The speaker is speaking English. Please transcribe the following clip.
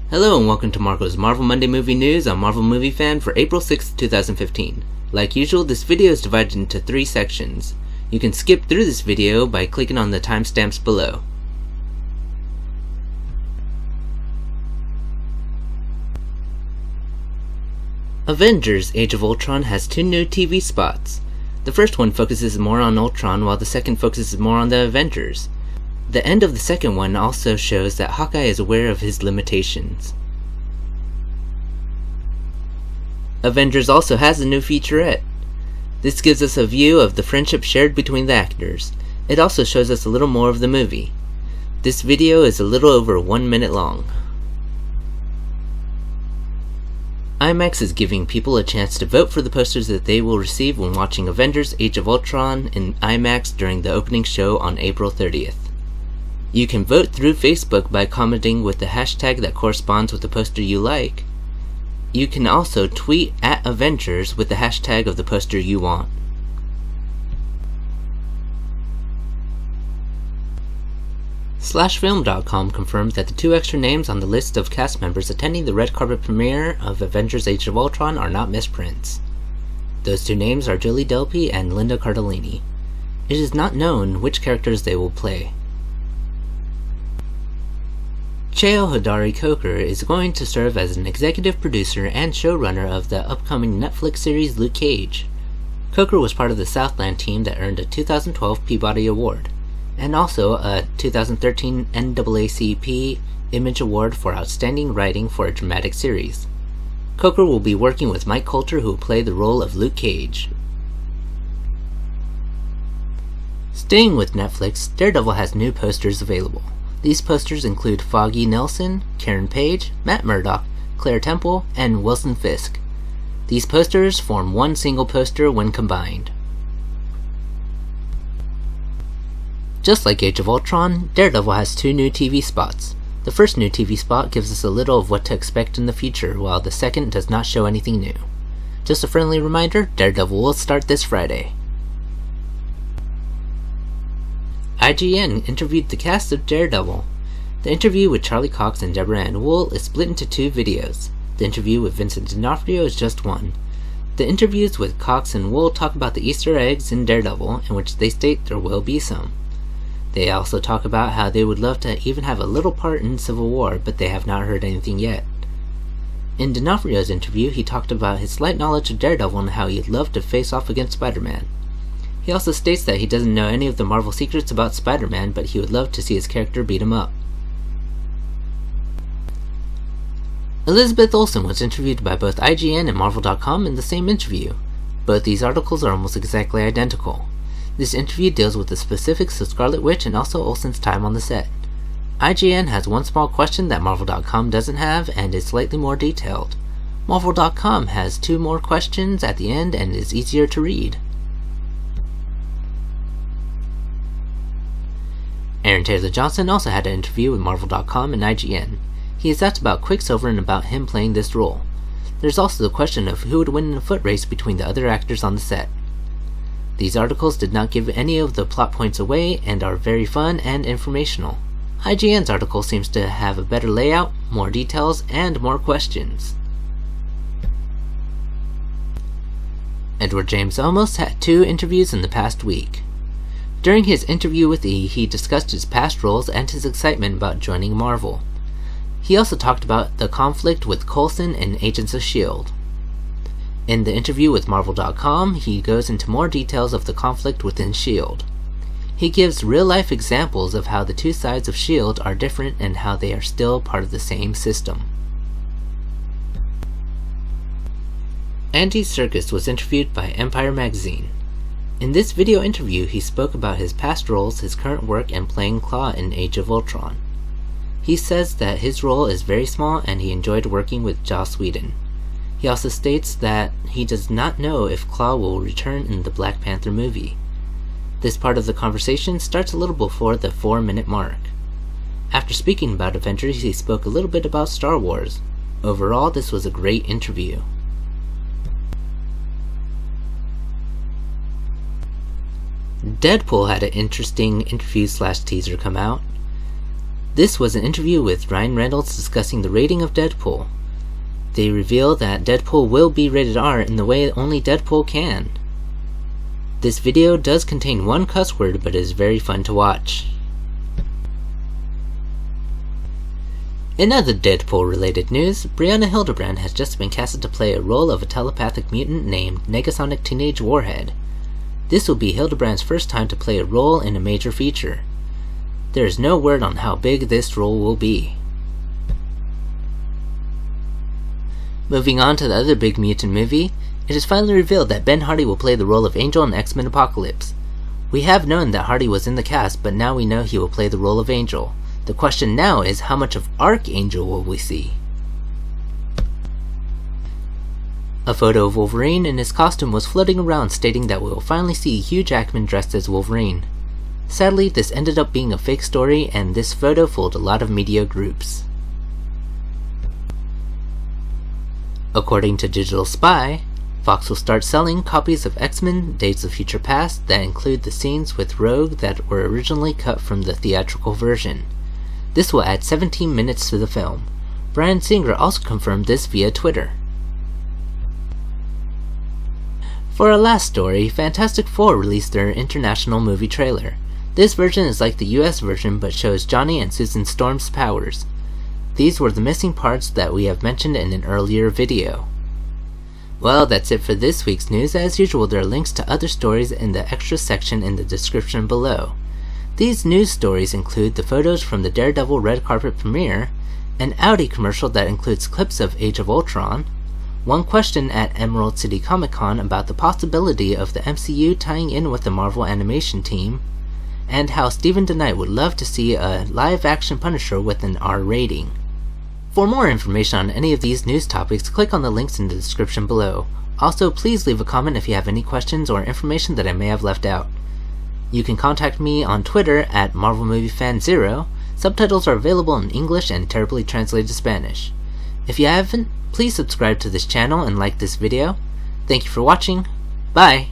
Hello and welcome to Marco's Marvel Monday Movie News on Marvel Movie Fan for April 6, 2015. Like usual, this video is divided into 3 sections. You can skip through this video by clicking on the timestamps below. Avengers: Age of Ultron has 2 new TV spots. The first one focuses more on Ultron while the second focuses more on the Avengers. The end of the second one also shows that Hawkeye is aware of his limitations. Avengers also has a new featurette. This gives us a view of the friendship shared between the actors. It also shows us a little more of the movie. This video is a little over 1 minute long. IMAX is giving people a chance to vote for the posters that they will receive when watching Avengers: Age of Ultron in IMAX during the opening show on April 30th. You can vote through Facebook by commenting with the hashtag that corresponds with the poster you like. You can also tweet at Avengers with the hashtag of the poster you want. SlashFilm.com confirmed that the 2 extra names on the list of cast members attending the red carpet premiere of Avengers: Age of Ultron are not misprints. Those 2 names are Julie Delpy and Linda Cardellini. It is not known which characters they will play. Cheo Hodari Coker is going to serve as an executive producer and showrunner of the upcoming Netflix series Luke Cage. Coker was part of the Southland team that earned a 2012 Peabody Award, and also a 2013 NAACP Image Award for Outstanding Writing for a Dramatic Series. Coker will be working with Mike Colter, who will play the role of Luke Cage. Staying with Netflix, Daredevil has new posters available. These posters include Foggy Nelson, Karen Page, Matt Murdock, Claire Temple, and Wilson Fisk. These posters form one single poster when combined. Just like Age of Ultron, Daredevil has 2 new TV spots. The first new TV spot gives us a little of what to expect in the future, while the second does not show anything new. Just a friendly reminder, Daredevil will start this Friday. IGN interviewed the cast of Daredevil. The interview with Charlie Cox and Deborah Ann Wool is split into 2 videos. The interview with Vincent D'Onofrio is just one. The interviews with Cox and Wool talk about the Easter eggs in Daredevil, in which they state there will be some. They also talk about how they would love to even have a little part in Civil War, but they have not heard anything yet. In D'Onofrio's interview, he talked about his slight knowledge of Daredevil and how he'd love to face off against Spider-Man. He also states that he doesn't know any of the Marvel secrets about Spider-Man, but he would love to see his character beat him up. Elizabeth Olsen was interviewed by both IGN and Marvel.com in the same interview. Both these articles are almost exactly identical. This interview deals with the specifics of Scarlet Witch and also Olsen's time on the set. IGN has one small question that Marvel.com doesn't have and is slightly more detailed. Marvel.com has 2 more questions at the end and is easier to read. Aaron Taylor Johnson also had an interview with Marvel.com and IGN. He is asked about Quicksilver and about him playing this role. There's also the question of who would win in a foot race between the other actors on the set. These articles did not give any of the plot points away and are very fun and informational. IGN's article seems to have a better layout, more details, and more questions. Edward James Olmos had 2 interviews in the past week. During his interview with E! He discussed his past roles and his excitement about joining Marvel. He also talked about the conflict with Coulson and Agents of S.H.I.E.L.D. In the interview with Marvel.com, he goes into more details of the conflict within S.H.I.E.L.D. He gives real-life examples of how the 2 sides of S.H.I.E.L.D. are different and how they are still part of the same system. Andy Serkis was interviewed by Empire Magazine. In this video interview, he spoke about his past roles, his current work, and playing Klaue in Age of Ultron. He says that his role is very small and he enjoyed working with Joss Whedon. He also states that he does not know if Klaue will return in the Black Panther movie. This part of the conversation starts a little before the 4-minute mark. After speaking about Avengers, he spoke a little bit about Star Wars. Overall, this was a great interview. Deadpool had an interesting interview/teaser come out. This was an interview with Ryan Reynolds discussing the rating of Deadpool. They reveal that Deadpool will be rated R in the way only Deadpool can. This video does contain one cuss word, but is very fun to watch. In other Deadpool-related news, Brianna Hildebrand has just been casted to play a role of a telepathic mutant named Negasonic Teenage Warhead. This will be Hildebrand's first time to play a role in a major feature. There is no word on how big this role will be. Moving on to the other big mutant movie, it is finally revealed that Ben Hardy will play the role of Angel in X-Men Apocalypse. We have known that Hardy was in the cast, but now we know he will play the role of Angel. The question now is, how much of Archangel will we see? A photo of Wolverine in his costume was floating around stating that we will finally see Hugh Jackman dressed as Wolverine. Sadly, this ended up being a fake story, and this photo fooled a lot of media groups. According to Digital Spy, Fox will start selling copies of X-Men Days of Future Past that include the scenes with Rogue that were originally cut from the theatrical version. This will add 17 minutes to the film. Bryan Singer also confirmed this via Twitter. For our last story, Fantastic Four released their international movie trailer. This version is like the US version but shows Johnny and Susan Storm's powers. These were the missing parts that we have mentioned in an earlier video. Well, that's it for this week's news. As usual, there are links to other stories in the extra section in the description below. These news stories include the photos from the Daredevil red carpet premiere, an Audi commercial that includes clips of Age of Ultron, one question at Emerald City Comic Con about the possibility of the MCU tying in with the Marvel animation team, and how Steven DeKnight would love to see a live-action Punisher with an R rating. For more information on any of these news topics, click on the links in the description below. Also, please leave a comment if you have any questions or information that I may have left out. You can contact me on Twitter at MarvelMovieFan0. Subtitles are available in English and terribly translated Spanish. If you haven't, please subscribe to this channel and like this video. Thank you for watching. Bye!